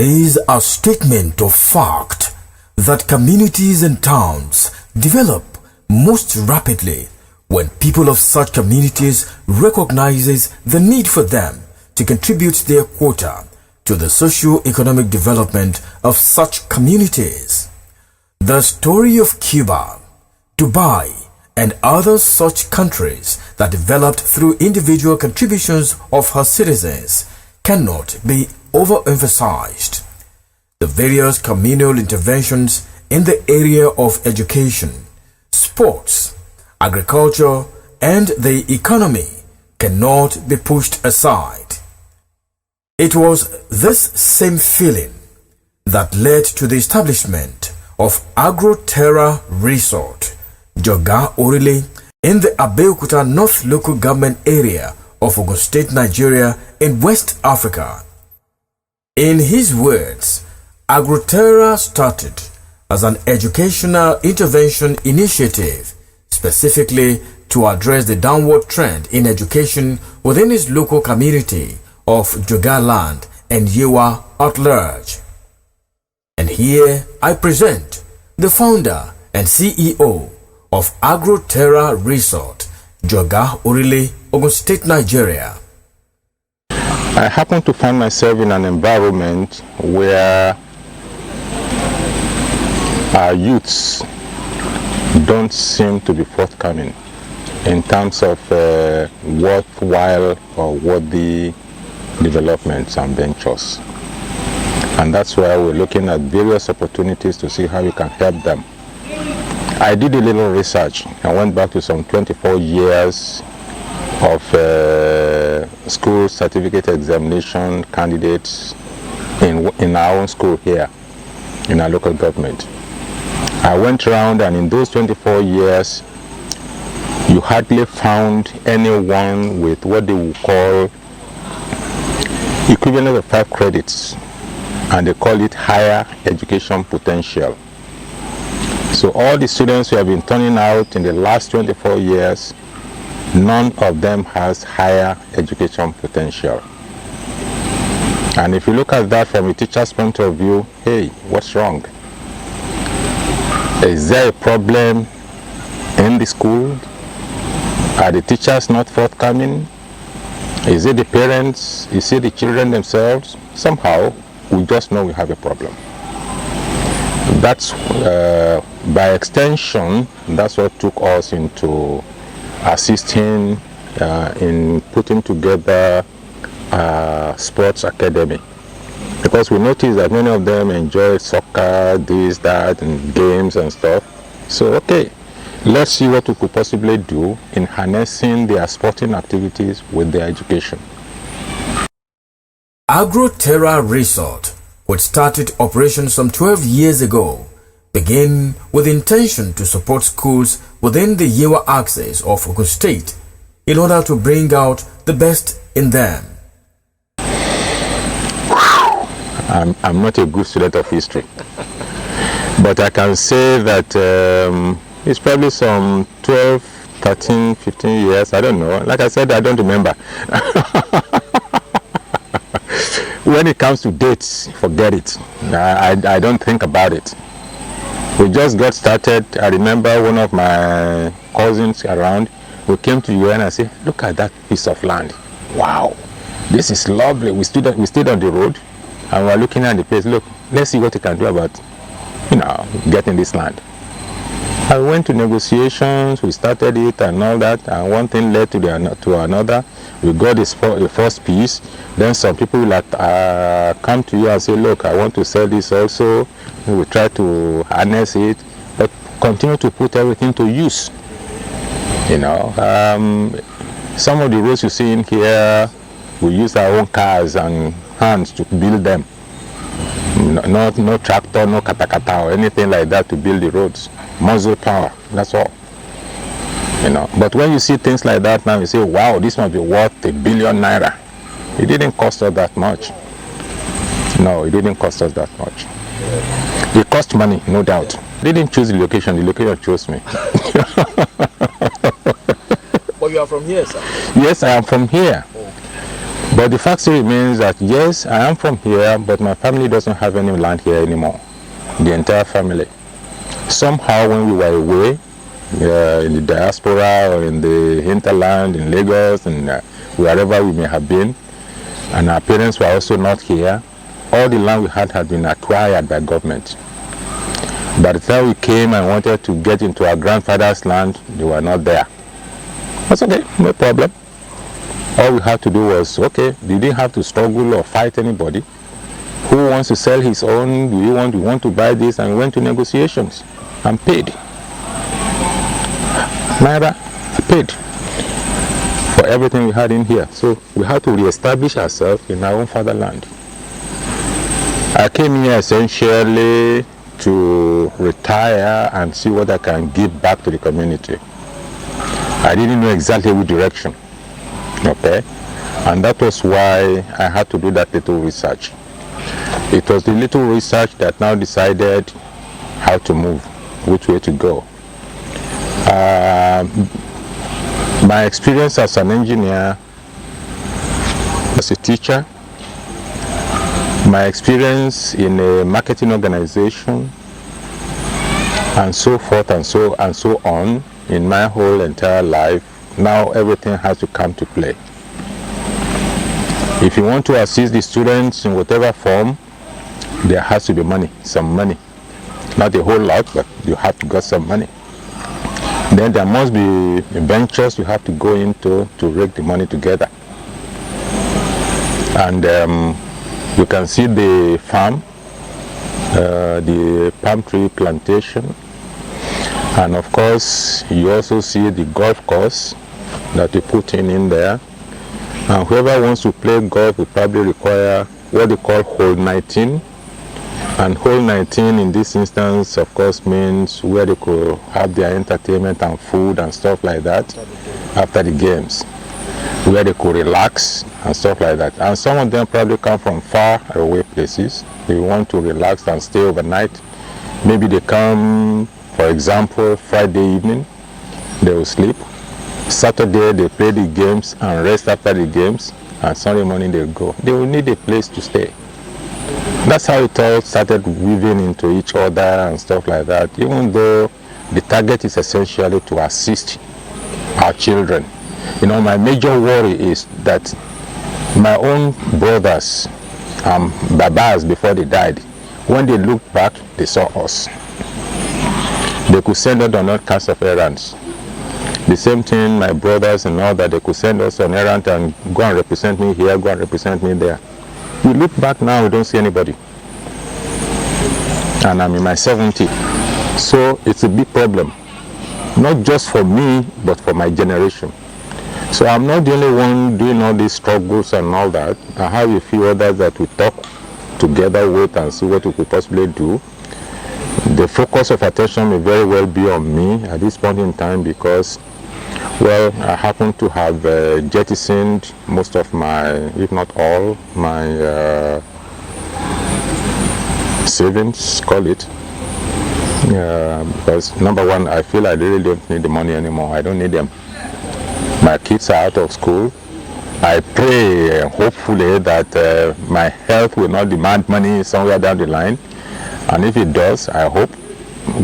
is a statement of fact that communities and towns develop most rapidly when people of such communities recognizes the need for them to contribute their quota to the socio-economic development of such communities. The story of Cuba, Dubai, and other such countries that developed through individual contributions of her citizens cannot be overemphasized. The various communal interventions in the area of education, sports, agriculture, and the economy cannot be pushed aside. It was this same feeling that led to the establishment of Agroterra Resort, Joga Orile, in the Abeokuta North Local Government Area of Ogun State, Nigeria, in West Africa. In his words, Agroterra started as an educational intervention initiative specifically to address the downward trend in education within his local community of Joga land and Yewa at large. And here I present the founder and CEO of Agroterra Resort, Joga Orile, Ogun State, Nigeria. I happen to find myself in an environment where our youths don't seem to be forthcoming in terms of worthwhile or worthy developments and ventures. And that's why we're looking at various opportunities to see how we can help them. I did a little research. I went back to some 24 years of school certificate examination candidates in our own school here, in our local government. I went around, and in those 24 years, you hardly found anyone with what they would call equivalent of 5 credits, and they call it higher education potential. So all the students who have been turning out in the last 24 years, none of them has higher education potential. And if you look at that from a teacher's point of view, hey, what's wrong? Is there a problem in the school? Are the teachers not forthcoming? Is it the parents? Is it the children themselves? Somehow, we just know we have a problem. That's, by extension, that's what took us into assisting in putting together a sports academy. Because we noticed that many of them enjoy soccer, this, that, and games and stuff. So, okay, let's see what we could possibly do in harnessing their sporting activities with their education. Agroterra Resort, which started operation some 12 years ago, began with the intention to support schools within the Yewa axis of Ogun State in order to bring out the best in them. I'm not a good student of history, but I can say that it's probably some 12, 13, 15 years, I don't know. Like I said, I don't remember. When it comes to dates, forget it. I don't think about it. We just got started. I remember one of my cousins around, we came to you and I said, look at that piece of land. Wow, this is lovely. We stayed on the road and we're looking at the place. Look, let's see what we can do about, getting this land. I went to negotiations, we started it and all that, and one thing led to another. We got the first piece. Then some people will come to you and say, look, I want to sell this also. We will try to harness it, but continue to put everything to use. Some of the roads you see in here, we use our own cars and hands to build them. No tractor, no katakata or anything like that to build the roads. Muscle power, that's all. But when you see things like that now, you say, wow, this must be worth $1 billion. It didn't cost us that much. No, it didn't cost us that much. It cost money, no doubt. They didn't choose the location chose me. But you are from here, sir? Yes, I am from here. But the fact still remains that yes, I am from here, but my family doesn't have any land here anymore. The entire family. Somehow when we were away, in the diaspora or in the hinterland, in Lagos, and wherever we may have been, and our parents were also not here, all the land we had been acquired by government. By the time we came and wanted to get into our grandfather's land, they were not there. That's okay, no problem. All we had to do was, okay, we didn't have to struggle or fight anybody. Who wants to sell his own? Do you want to buy this? And we went to negotiations and paid. Naira paid for everything we had in here. So we had to reestablish ourselves in our own fatherland. I came here essentially to retire and see what I can give back to the community. I didn't know exactly which direction, okay? And that was why I had to do that little research. It was the little research that now decided how to move, which way to go. My experience as an engineer, as a teacher, my experience in a marketing organization, and so forth and so on in my whole entire life, now everything has to come to play. If you want to assist the students in whatever form, there has to be money, some money. Not a whole lot, but you have to get some money. Then there must be ventures you have to go into to rake the money together. And you can see the farm, the palm tree plantation, and of course you also see the golf course that you put in there. And whoever wants to play golf will probably require what they call hole 19. And hole 19 in this instance, of course, means where they could have their entertainment and food and stuff like that after the games, where they could relax and stuff like that. And some of them probably come from far away places. They want to relax and stay overnight. Maybe they come, for example, Friday evening, they will sleep. Saturday they play the games and rest after the games, and Sunday morning they go. They will need a place to stay. That's how it all started weaving into each other and stuff like that, even though the target is essentially to assist our children. You know, my major worry is that my own brothers, babas before they died, when they looked back, they saw us. They could send us on all kinds of errands. The same thing, my brothers and all that, they could send us on errands and go and represent me here, go and represent me there. We look back now, we don't see anybody. And I'm in my 70s. So it's a big problem. Not just for me, but for my generation. So I'm not the only one doing all these struggles and all that. I have a few others that we talk together with and see what we could possibly do. The focus of attention may very well be on me at this point in time because, well, I happen to have jettisoned most of my, if not all, my savings, call it. Because number one, I feel I really don't need the money anymore. I don't need them. My kids are out of school. I pray, hopefully, that my health will not demand money somewhere down the line. And if it does, I hope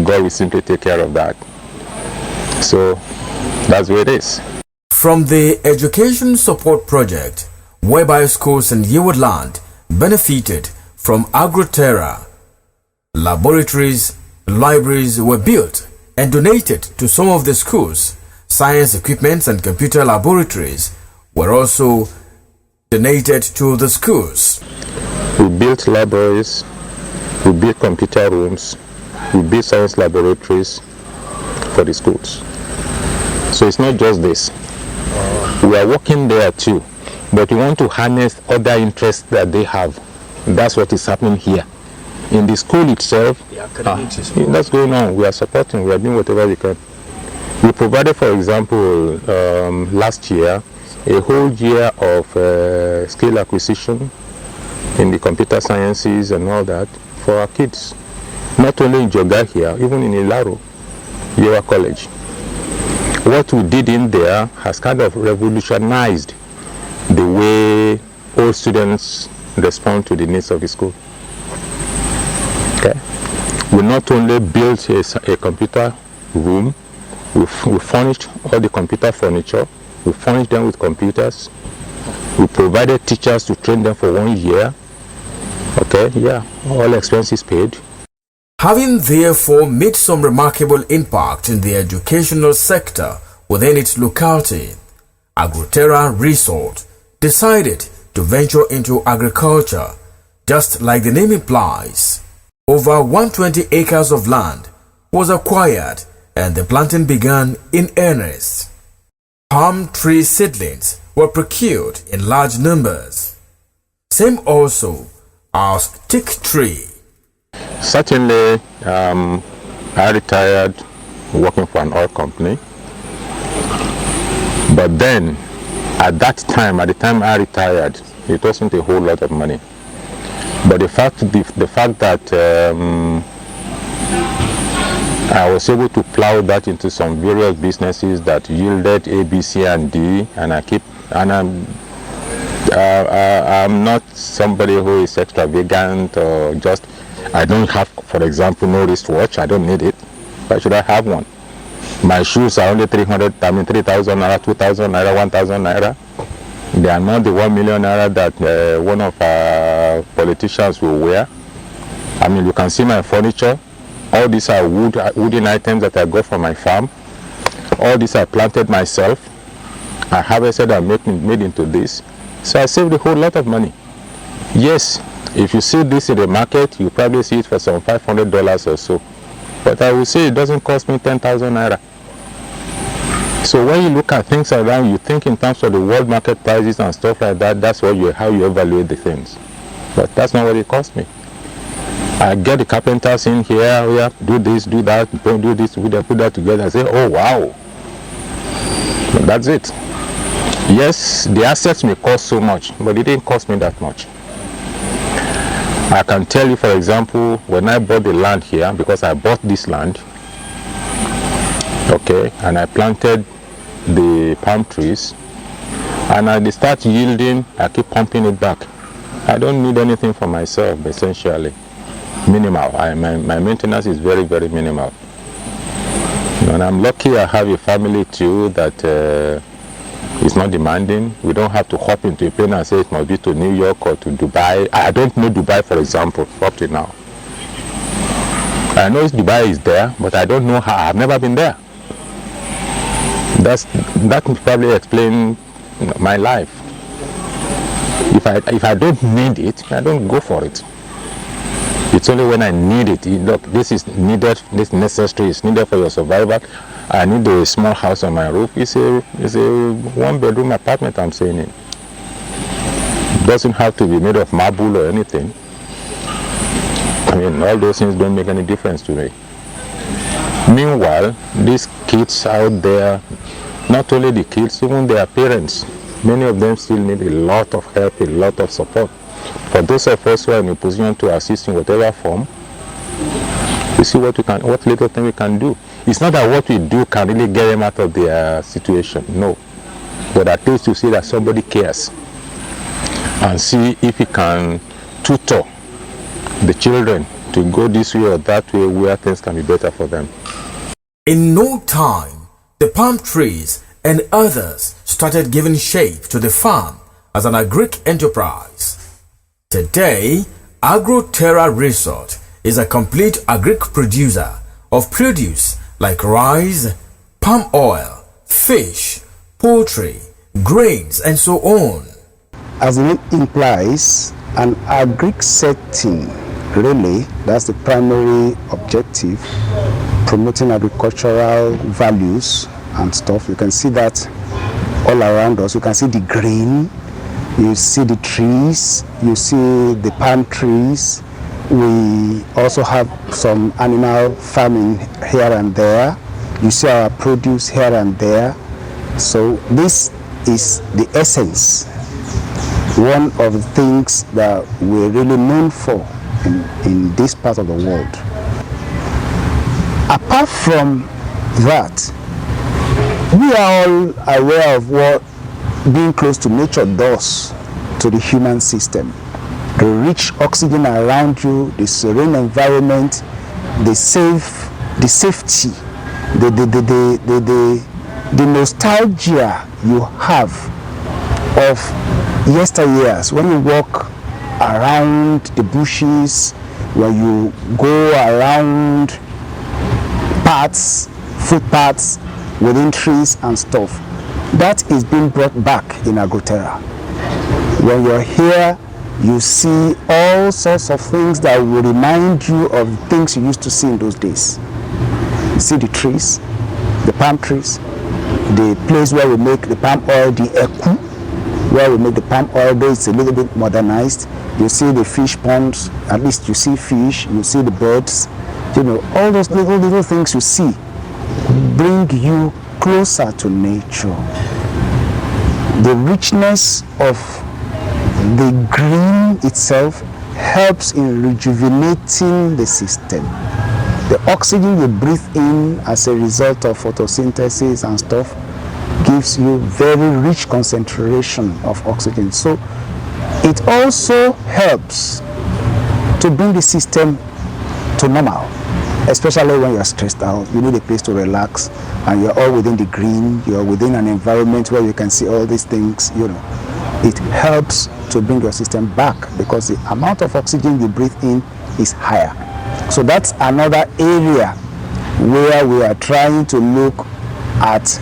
God will simply take care of that. So that's where it is. From the Education Support Project, whereby schools in Yewood Land benefited from Agroterra, laboratories, libraries were built and donated to some of the schools. Science equipments and computer laboratories were also donated to the schools. We built libraries, we built computer rooms, we built science laboratories for the schools. So it's not just this. We are working there too, but we want to harness other interests that they have. That's what is happening here. In the school itself, that's going on. We are supporting, we are doing whatever we can. We provided, for example, last year, a whole year of skill acquisition in the computer sciences and all that for our kids. Not only in Joga here, even in Ilaro, Yewa College. What we did in there has kind of revolutionized the way all students respond to the needs of the school. Okay. We not only built a computer room, we furnished all the computer furniture, we furnished them with computers, we provided teachers to train them for 1 year. Okay, yeah, all expenses paid. Having therefore made some remarkable impact in the educational sector within its locality, Agroterra Resort decided to venture into agriculture, just like the name implies. Over 120 acres of land was acquired and the planting began in earnest. Palm tree seedlings were procured in large numbers. Same also as teak tree. Certainly, I retired working for an oil company. But then, at the time I retired, it wasn't a whole lot of money. But the fact that I was able to plow that into some various businesses that yielded A, B, C, and D, and I'm not somebody who is extravagant or just, I don't have, for example, no wristwatch. I don't need it. Why should I have one? My shoes are only 3,000 naira, 2,000 naira, 1,000 naira. They are not the 1 million naira that one of our politicians will wear. I mean, you can see my furniture. All these are wooden items that I got from my farm. All these I planted myself. I harvested and made into this. So I saved a whole lot of money. Yes, if you see this in the market, you probably see it for some $500 or so. But I will say it doesn't cost me 10,000 naira. So when you look at things around, you think in terms of the world market prices and stuff like that. That's how you evaluate the things. But that's not what it cost me. I get the carpenters in here, yeah, do this, do that, don't do this, put that together. I say, oh wow. But that's it. Yes, the assets may cost so much, but it didn't cost me that much. I can tell you, for example, when I bought the land here, because I bought this land, okay, and I planted the palm trees, and they start yielding, I keep pumping it back. I don't need anything for myself, essentially. Minimal. My maintenance is very, very minimal. And I'm lucky I have a family too that is not demanding. We don't have to hop into a plane and say it must be to New York or to Dubai. I don't know Dubai, for example, up to now. I know Dubai is there, but I don't know how. I've never been there. That will probably explain my life. If I don't need it, I don't go for it. It's only when I need it. Look, this is needed, this is necessary, it's needed for your survival. I need a small house on my roof. It's a 1-bedroom apartment I'm staying in. It doesn't have to be made of marble or anything. I mean, all those things don't make any difference to me. Meanwhile, these kids out there, not only the kids, even their parents, many of them still need a lot of help, a lot of support. For those of us who are in a position to assist in whatever form, we see what little thing we can do. It's not that what we do can really get them out of their situation, no. But at least to see that somebody cares and see if we can tutor the children to go this way or that way where things can be better for them. In no time, the palm trees and others started giving shape to the farm as an agric enterprise. Today, Agroterra Resort is a complete agric producer of produce like rice, palm oil, fish, poultry, grains, and so on. As the name implies, an agric setting, really, that's the primary objective, promoting agricultural values and stuff. You can see that all around us. You can see the green, you see the trees, you see the palm trees. We also have some animal farming here and there. You see our produce here and there. So this is the essence, one of the things that we're really known for in this part of the world. Apart from that, we are all aware of what being close to nature does to the human system. The rich oxygen around you, the serene environment, the safety, the nostalgia you have of yesteryears when you walk around the bushes, when you go around footpaths within trees and stuff. That is being brought back in Agroterra. When you're here, you see all sorts of things that will remind you of things you used to see in those days. You see the trees, the palm trees, the place where we make the palm oil, the eku, where we make the palm oil, though it's a little bit modernized. You see the fish ponds, at least you see fish, you see the birds, you know, all those little things you see bring you closer to nature. The richness of the green itself helps in rejuvenating the system. The oxygen you breathe in as a result of photosynthesis and stuff gives you very rich concentration of oxygen. So it also helps to bring the system to normal, especially when you're stressed out. You need a place to relax, and you're all within the green, you're within an environment where you can see all these things, you know. It helps to bring your system back because the amount of oxygen you breathe in is higher. So that's another area where we are trying to look at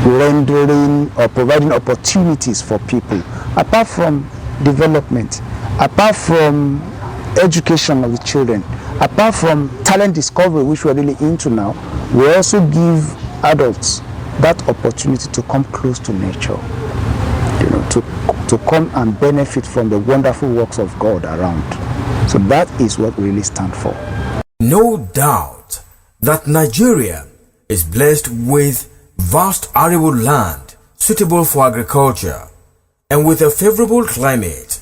rendering or providing opportunities for people, apart from development, apart from education of the children, apart from talent discovery, which we're really into now. We also give adults that opportunity to come close to nature, you know, to come and benefit from the wonderful works of God around. So that is what we really stand for. No doubt that Nigeria is blessed with vast arable land suitable for agriculture and with a favorable climate.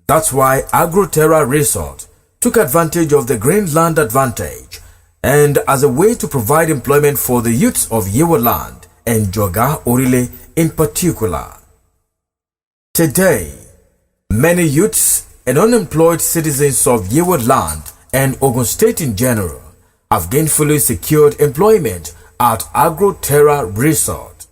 That's why Agroterra Resort took advantage of the green land advantage and as a way to provide employment for the youths of Yewa Land and Joga Orile in particular. Today, many youths and unemployed citizens of Yewa Land and Ogun State in general have gainfully secured employment at Agroterra Resort.